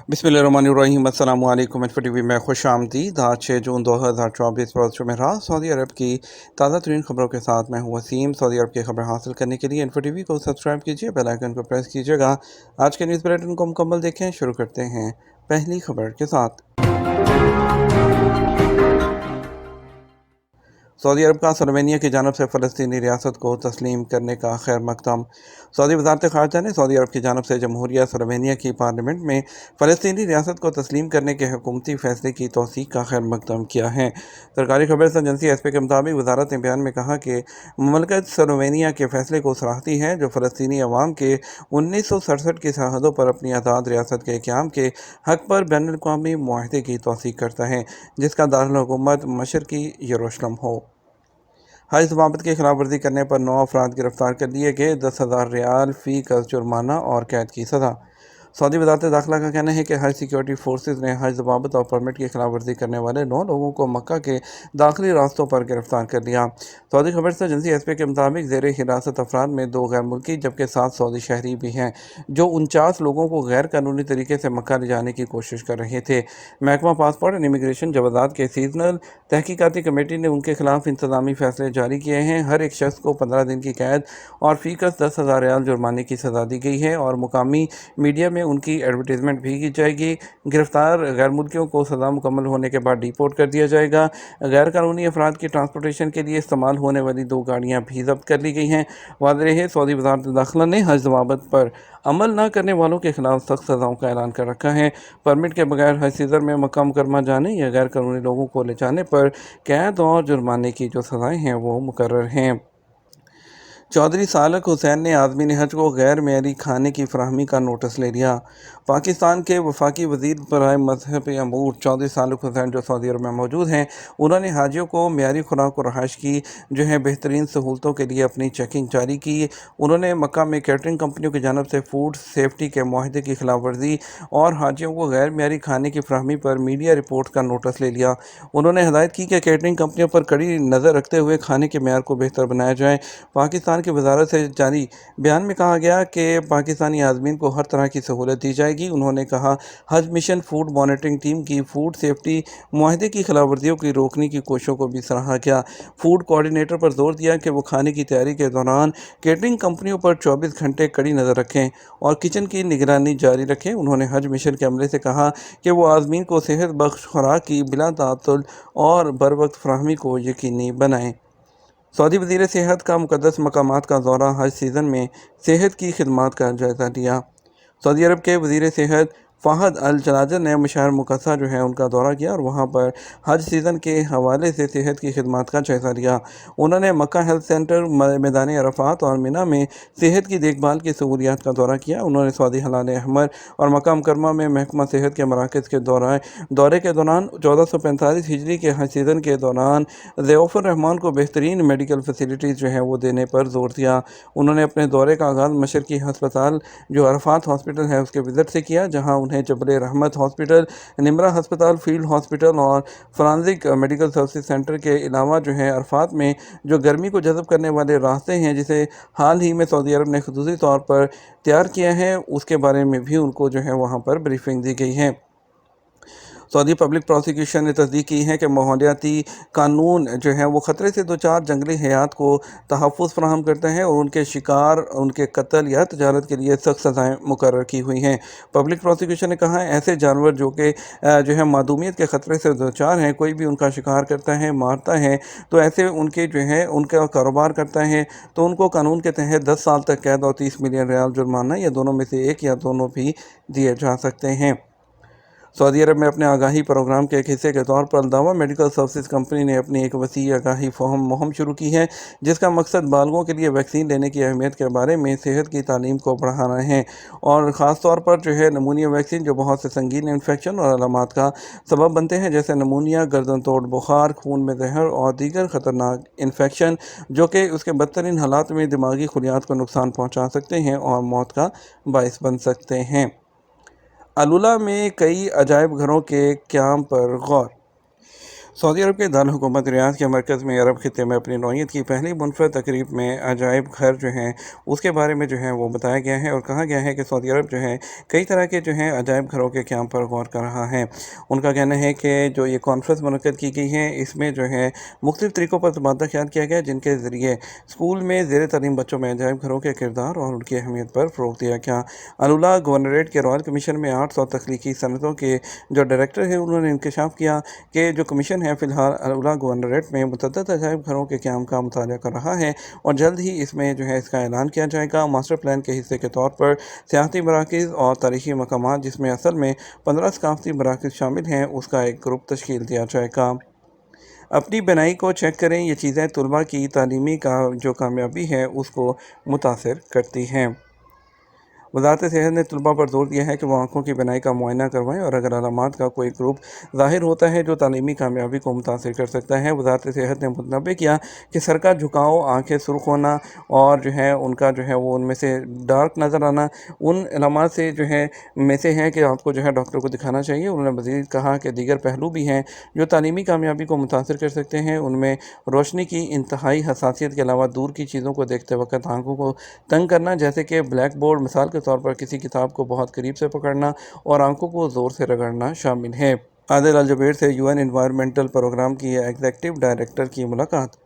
बिस्मिल्लाहिर्रहमानिर्रहीम। अस्सलामु अलैकुम। टीवी में खुश आमदीद। आज 6 जून 2024 रोज़ जुमेरात। सऊदी अरब की ताज़ा तरीन खबरों के साथ मैं हूँ वसीम। सऊदी अरब की खबर हासिल करने के लिए इन्फो टीवी को सब्सक्राइब कीजिए, बेल आइकन को प्रेस कीजिएगा। आज के न्यूज़ बुलेटिन को मुकम्मल देखें। शुरू करते हैं पहली खबर के साथ। सऊदी अरब का स्लोवेनिया की जानब से फ़लस्तीनी रियासत को तस्लीम करने का खैर मकदम। सऊदी वज़ारत ख़ारजा ने सऊदी अरब की जानब से जमहूरिया स्लोवेनिया की पार्लियामेंट में फ़लस्तीनी रियासत को तस्लीम करने के हुकूमती फ़ैसले की तौसीक़ का खैर मकदम किया है। सरकारी खबर एजेंसी एसपी के मुताबिक वज़ारत ने बयान में कहा कि ममलकत स्लोवेनिया के फ़ैसले को सराहती है, जो फ़लस्तीनी अवाम के 1967 की सरहदों पर अपनी आज़ाद रियासत के क़याम के हक़ पर बैनुल-अक़वामी मुआहदे की तौसीक़ करता है, जिसका दारुल हुकूमत मशरक़ी यरूशलेम हो। हज ज़वाबित की खिलाफ वर्जी करने पर 9 अफराद गिरफ्तार कर लिए गए। 10,000 रियाल फ़ी का जुर्माना और कैद की सज़ा। सऊदी वज़ारत दाखिला का कहना है कि हज सिक्योरिटी फोर्सेज ने हज ज़वाबित और परमिट की खिलाफ वर्जी करने वाले 9 लोगों को मक्का के दाखिली रास्तों पर गिरफ्तार कर लिया। सऊदी खबर से एजेंसी एसपी के मुताबिक ज़ेर हिरासत अफराद में 2 गैर मुल्की जबकि 7 सऊदी शहरी भी हैं, जो 49 लोगों को गैर कानूनी तरीके से मक्का ले जाने की कोशिश कर रहे थे। महकमा पासपोर्ट एंड इमिग्रेशन जवाज़ात के सीजनल तहकीकाती कमेटी ने उनके खिलाफ इंतज़ामी फ़ैसले जारी किए हैं। हर एक शख्स को 15 दिन की कैद और फ़ीकस 10,000 रियाल जुर्माने की सज़ा दी गई है और मुकामी मीडिया में उनकी एडवर्टीजमेंट भी की जाएगी। गिरफ्तार गैर मुल्कियों को सज़ा मुकम्मल होने के बाद डिपोर्ट कर दिया जाएगा। गैर कानूनी अफराद की ट्रांसपोर्टेशन के लिए इस्तेमाल होने वाली 2 गाड़ियाँ भी जब्त कर ली गई हैं। वाज़ेह है, सऊदी वज़ारत दाखिला ने हज ज़वाबित पर अमल न करने वालों के खिलाफ सख्त सज़ाओं का ऐलान कर रखा है। परमिट के बगैर हज सीज़न में मक्का मुकर्रमा जाने या गैर कानूनी लोगों को ले जाने पर कैद और जुर्माने की जो सज़ाएँ हैं वो मुकर्रर हैं। चौधरी सालक हुसैन ने आज़मीन हज को गैर मेयारी खाने की फराहमी का नोटिस ले लिया। पाकिस्तान के वफाकी वज़ीर बराए मज़हबी अमूर चौधरी सालक हुसैन, जो सऊदी अरब में मौजूद हैं, उन्होंने हाजियों को मेयारी खुराक और रहाइश की जो है बेहतरीन सहूलतों के लिए अपनी चेकिंग जारी की। उन्होंने मक्का में कैटरिंग कंपनियों की जानब से फूड सेफ्टी के मुआहदे की खिलाफ वर्जी और हाजियों को गैर मेयारी खाने की फराहमी पर मीडिया रिपोर्ट का नोटिस ले लिया। उन्होंने हदायत की कि कैटरिंग कंपनियों पर कड़ी नज़र रखते हुए खाने के मेयार को बेहतर बनाया जाए। पाकिस्तान की वज़ारत से जारी बयान में कहा गया कि पाकिस्तानी आज़मीन को हर तरह की सहूलत दी जाएगी। उन्होंने कहा, हज मिशन फूड मॉनिटरिंग टीम की फूड सेफ्टी मुआहदे की खिलाफ वर्जियों की रोकने की कोशिशों को भी सराहा गया। फूड कोऑर्डिनेटर पर जोर दिया कि वो खाने की तैयारी के दौरान केटरिंग कंपनियों पर 24 घंटे कड़ी नज़र रखें और किचन की निगरानी जारी रखें। उन्होंने हज मिशन के अमले से कहा कि वो आज़मीन को सेहत बख्श खुराक की बिला तातुल और बर वक्त फराहमी को यकीनी बनाएं। सऊदी वज़ीर सेहत का मुक़द्दस मकामात का दौरा। हज सीज़न में सेहत की खिदमात का जायज़ा लिया। सऊदी अरब के वज़ीर सेहत फ़हद अल जलाजर ने मशार मुक़द्दसा जो है उनका दौरा किया और वहाँ पर हज सीज़न के हवाले से सेहत की खिदमात का जायज़ा लिया। उन्होंने मक्का हेल्थ सेंटर, मैदान अरफात और मिना में सेहत की देखभाल की सहूलियात का दौरा किया। उन्होंने सऊदी हलाल अहमर और मक्का मुकरमा में महकमा सेहत के मराकज़ के दौरे के दौरान 1445 हिजरी के हज सीज़न के दौरान ज़ियाफ़ुर रहमान को बेहतरीन मेडिकल फैसिलिटीज़ जो है वो देने पर जोर दिया। उन्होंने अपने दौरे का आगाज़ मशरक़ी हस्पताल जो अरफात हॉस्पिटल है उसके विज़िट से किया, जहाँ उन्हें जबल रहमत हॉस्पिटल, निमरा अस्पताल, फील्ड हॉस्पिटल और फॉरेंसिक मेडिकल सर्विस सेंटर के अलावा जो है अरफात में जो गर्मी को जज़ब करने वाले रास्ते हैं, जिसे हाल ही में सऊदी अरब ने ख़ुसूसी तौर पर तैयार किया है, उसके बारे में भी उनको जो है वहाँ पर ब्रीफिंग दी गई है। सऊदी पब्लिक प्रोसिक्यूशन ने तस्दीक की है कि माहौलियाती कानून जो है वो ख़तरे से दो चार जंगली हयात को तहफ़्फ़ुज़ फ़राहम करते हैं और उनके शिकार, उनके कत्ल या तजारत के लिए सख्त सज़ाएँ मुकर्रर की हुई हैं। पब्लिक प्रोसिक्यूशन ने कहा है, ऐसे जानवर जो कि जो है मादूमियत के ख़तरे से दो चार हैं, कोई भी उनका शिकार करता है, मारता है, तो ऐसे उनके जो है उनका कारोबार करता है, तो उनको कानून के तहत 10 साल तक कैद और 30 मिलियन रियाल जुर्माना या दोनों में से एक या दोनों भी दिए जा सकते हैं। सऊदी अरब में अपने आगाही प्रोग्राम के एक हिस्से के तौर पर अल-दावा मेडिकल सर्विसेज कंपनी ने अपनी एक वसी आगाही मुहिम शुरू की है, जिसका मकसद बालगों के लिए वैक्सीन लेने की अहमियत के बारे में सेहत की तालीम को बढ़ाना है और ख़ास तौर पर जो है नमूनिया वैक्सीन, जो बहुत से संगीन इन्फेक्शन और अलामात का सबब बनते हैं, जैसे नमूनिया, गर्दन तोड़ बुखार, खून में जहर और दीगर ख़तरनाक इन्फेक्शन, जो कि उसके बदतरीन हालात में दिमागी खुलियात को नुकसान पहुँचा सकते हैं और मौत का बाइस बन सकते हैं। अलुला में कई अजायब घरों के क़याम पर गौर। सऊदी अरब के दारकूमत रियाद के मरकज़ में अरब खित्ते में अपनी नौइयत की पहली मुनफ़रद तकरीब में अजायब घर जो हैं उसके बारे में जो है वो बताया गया है और कहा गया है कि सऊदी अरब जो है कई तरह के जो हैं अजायब घरों के क़याम पर गौर कर रहा है। उनका कहना है कि जो ये कॉन्फ्रेंस मुनक़्क़द की गई है इसमें जो है मुख्तलिफ़ तरीक़ों पर तबादला ख्याल किया गया जिनके ज़रिए स्कूल में ज़ेर तालीम बच्चों में अजायब घरों के किरदार और उनकी अहमियत पर फ़रोग़ दिया गया। अलुला गवर्नरेट के रॉयल कमीशन में 800 तख्लीकी सनतों के जो डायरेक्टर हैं उन्होंने इंकशाफ किया कि जो कमीशन है फ़िलहाल अलुला गवर्नरेट में मुतअद्दिद अजायब घरों के क़याम का मुताला कर रहा है और जल्द ही इसमें जो है इसका ऐलान किया जाएगा। मास्टर प्लान के हिस्से के तौर पर सियाहती मराकज़ और तारीख़ी मकामात जिसमें असल में 15 सकाफ़ती मराकज़ शामिल हैं उसका एक ग्रुप तश्कील दिया जाएगा। अपनी बनाई को चेक करें, ये चीज़ें तलबा की तालीमी का जो कामयाबी है उसको मुतासिर करती हैं। वज़ारत सेहत ने तलबा पर जोर दिया है कि वो आँखों की बीनाई का मुआयना करवाएं और अगर अलामात का कोई ग्रुप ज़ाहिर होता है जो तालीमी कामयाबी को मुतासिर कर सकता है। वज़ारत सेहत ने मुतनब्बे किया कि सर का झुकाव, आँखें सुर्ख होना और जो है उनका जो है वो उनमें से डार्क नज़र आना उन अलामात से जो है में से है कि आपको जो है डॉक्टर को दिखाना चाहिए। उन्होंने मज़ीद कहा कि दीगर पहलू भी हैं जो तालीमी कामयाबी को मुतासिर कर सकते हैं। उनमें रोशनी की इंतहाई हसासियत के अलावा दूर की चीज़ों को देखते वक्त आँखों को तंग करना जैसे कि ब्लैक बोर्ड, मिसाल के तौर पर किसी किताब को बहुत करीब से पकड़ना और आंखों को ज़ोर से रगड़ना शामिल है। आदिल अल-जुबैर से यूएन एनवायरमेंटल प्रोग्राम की एग्जीक्यूटिव डायरेक्टर की मुलाकात।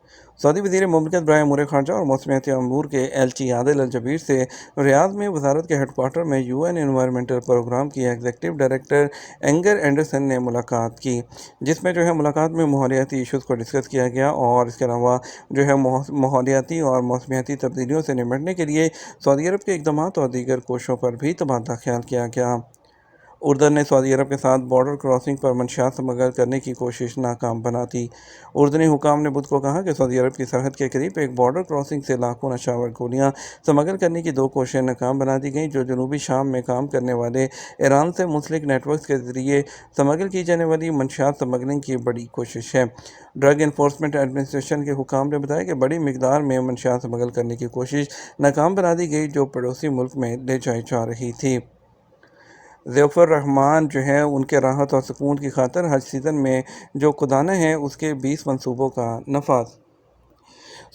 सऊदी वज़ीर मुमलिकत बराए अमूर ख़ारजा और मौसमियाती अमूर के एलची आदिल अल-जुबैर से रियाद में वज़ारत के हेडक्वार्टर में यूएन एनवायरमेंटल प्रोग्राम की एग्जीक्यूटिव डायरेक्टर एंगर एंडरसन ने मुलाकात की, जिसमें जो है मुलाकात में माहौलियाती इशूज़ को डिस्कस किया गया और इसके अलावा जो है माहौलियाती और मौसमियाती तब्दीलियों से निपटने के लिए सऊदी अरब के इक़दामात और दीगर कोशिशों पर भी तबादला ख्याल किया गया। उर्दन ने सऊदी अरब के साथ बॉर्डर क्रॉसिंग पर मंशियात स्मगल करने की कोशिश नाकाम बना दी। उर्दनी हुकाम ने बुध को कहा कि सऊदी अरब की सरहद के करीब एक बॉर्डर क्रॉसिंग से लाखों नशावर गोलियां स्मगल करने की 2 कोशिशें नाकाम बना दी गईं जो जनूबी शाम में काम करने वाले ईरान से मुंसलिक नेटवर्क के ज़रिए स्मगल की जाने वाली मंशियात स्मगलिंग की बड़ी कोशिश है। ड्रग इन्फोर्समेंट एडमिनिस्ट्रेशन के हुकाम ने बताया कि बड़ी मकदार में मंशियात स्मगल करने की कोशिश नाकाम बना दी गई जो पड़ोसी मुल्क में ले जाई जा रही थी। ज़फ़र रहमान जो है उनके राहत और सुकून की खातिर हज सीज़न में जो खुदाना है उसके 20 मंसूबों का नफाज़।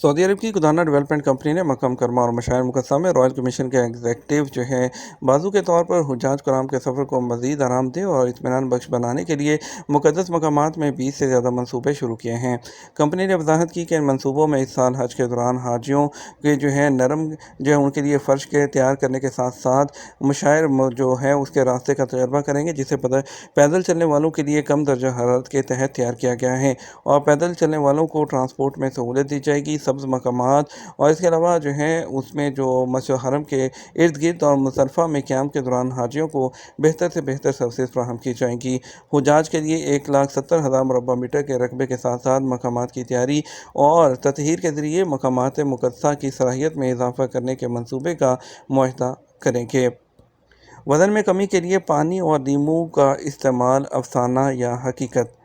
सऊदी अरब की खुदाना डेवलपमेंट कंपनी ने मक्का मुकरमा और मशाइर मुकद्दसा में रॉयल कमीशन के एग्जीक्यूटिव जो है बाजू के तौर पर हुज्जाज कराम के सफ़र को मज़ीद आरामदेह और इत्मीनान बख्श बनाने के लिए मुक़द्दस मकामात में 20 से ज़्यादा मनसूबे शुरू किए हैं। कंपनी ने वजाहत की कि इन मनसूबों में इस साल हज के दौरान हाजियों के जो है नरम जो है उनके लिए फ़र्श के तैयार करने के साथ साथ मशाइर जो है उसके रास्ते का तजर्बा करेंगे जिसे पैदल चलने वालों के लिए कम दर्जा हरारत के तहत तैयार किया गया है और पैदल चलने वालों को ट्रांसपोर्ट में सहूलत दी जाएगी। सब्ज़ मकामात और इसके अलावा जो है उसमें जो मस्जिद हरम के इर्द गिर्द और मुज़दलिफ़ा में क़याम के दौरान हाजियों को बेहतर से बेहतर सर्विसेज फराहम की जाएंगी। हुज्जाज के लिए 1,70,000 मुरब्बा मीटर के रकबे के साथ साथ मकामात की तैयारी और ततहीर के ज़रिए मकामात मुक़द्दसा की सलाहियत में इजाफ़ा करने के मंसूबे का मुआहदा करेंगे। वज़न में कमी के लिए पानी और नींबू का इस्तेमाल अफसाना या हकीकत।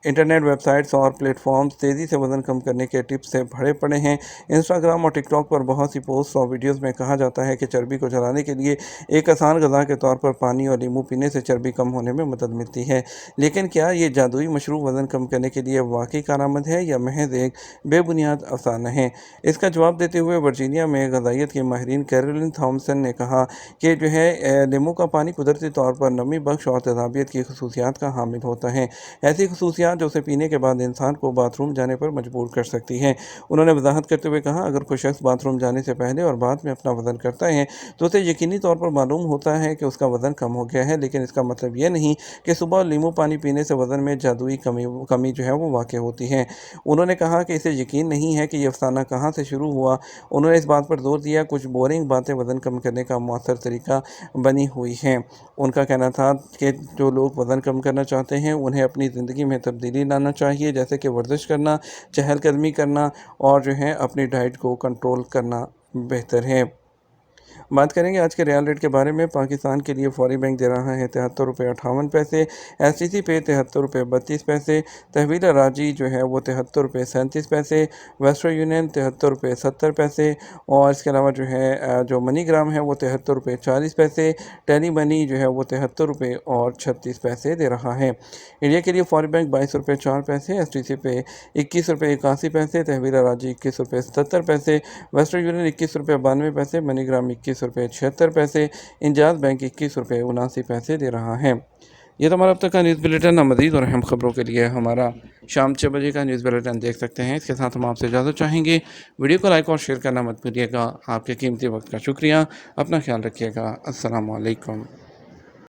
इंटरनेट वेबसाइट्स और प्लेटफॉर्म्स तेज़ी से वज़न कम करने के टिप्स से भरे पड़े हैं। इंस्टाग्राम और टिकटॉक पर बहुत सी पोस्ट और वीडियोस में कहा जाता है कि चर्बी को जलाने के लिए एक आसान ग़िज़ा के तौर पर पानी और नींबू पीने से चर्बी कम होने में मदद मिलती है। लेकिन क्या ये जादुई मशरूब वज़न कम करने के लिए वाकई कारआमद है या महज एक बेबुनियाद अफसाना है? इसका जवाब देते हुए वर्जीनिया में ग़िज़ाइयत के माहिरीन कैरोलिन थॉमसन ने कहा कि जो है नींबू का पानी कुदरती तौर पर नमी बख्श और तेज़ाबियत की खसूसियात का हामिल होता है। ऐसी खसूसियात जो उसे पीने के बाद इंसान को बाथरूम जाने पर मजबूर कर सकती हैं। उन्होंने वजाहत करते हुए कहा, अगर कोई शख्स बाथरूम जाने से पहले और बाद में अपना वज़न करता है तो उसे यकीनी तौर पर मालूम होता है कि उसका वज़न कम हो गया है, लेकिन इसका मतलब यह नहीं कि सुबह नींबू पानी पीने से वज़न में जादुई कमी जो है वो वाक़ होती है। उन्होंने कहा कि इसे यकीन नहीं है कि यह अफसाना कहाँ से शुरू हुआ। उन्होंने इस बात पर जोर दिया कुछ बोरिंग बातें वज़न कम करने का मौसर तरीका बनी हुई हैं। उनका कहना था कि जो लोग वज़न कम करना चाहते हैं उन्हें अपनी ज़िंदगी में तब्दीली लाना चाहिए, जैसे कि वर्जिश करना, चहलकदमी करना और जो है अपनी डाइट को कंट्रोल करना बेहतर है। बात करेंगे आज के रियाल रेट के बारे में। पाकिस्तान के लिए फौरी बैंक दे रहा है 73 रुपये 58 पैसे, STC पे 73 रुपये 32 पैसे, तहवील राजी जो है वो 73 रुपये 37 पैसे, वेस्टर्न यूनियन 73 रुपये 70 पैसे, और इसके अलावा जो है जो मनी ग्राम है वो 73 रुपये 40 पैसे, टेली मनी जो है वो 73 रुपये और 36 पैसे दे रहा है। इंडिया के लिए फौरी बैंक 22 रुपये 4 पैसे, STC पे 21 रुपये 81 पैसे, तहवील राजी 21 रुपये 77 पैसे, वेस्टर्न यूनियन 21 रुपये 92 पैसे, मनी ग्राम 21 रुपये 76 पैसे, इंजाज बैंक 21 रुपये 79 पैसे दे रहा है। ये तो हमारा अब तक का न्यूज़ बुलेटिन। मज़ीद और अहम खबरों के लिए हमारा शाम 6 बजे का न्यूज़ बुलेटिन देख सकते हैं। इसके साथ हम आपसे इजाज़त चाहेंगे। वीडियो को लाइक और शेयर करना मत भूलिएगा। आपके कीमती वक्त का शुक्रिया। अपना ख्याल रखिएगा। अस्सलामु अलैकुम।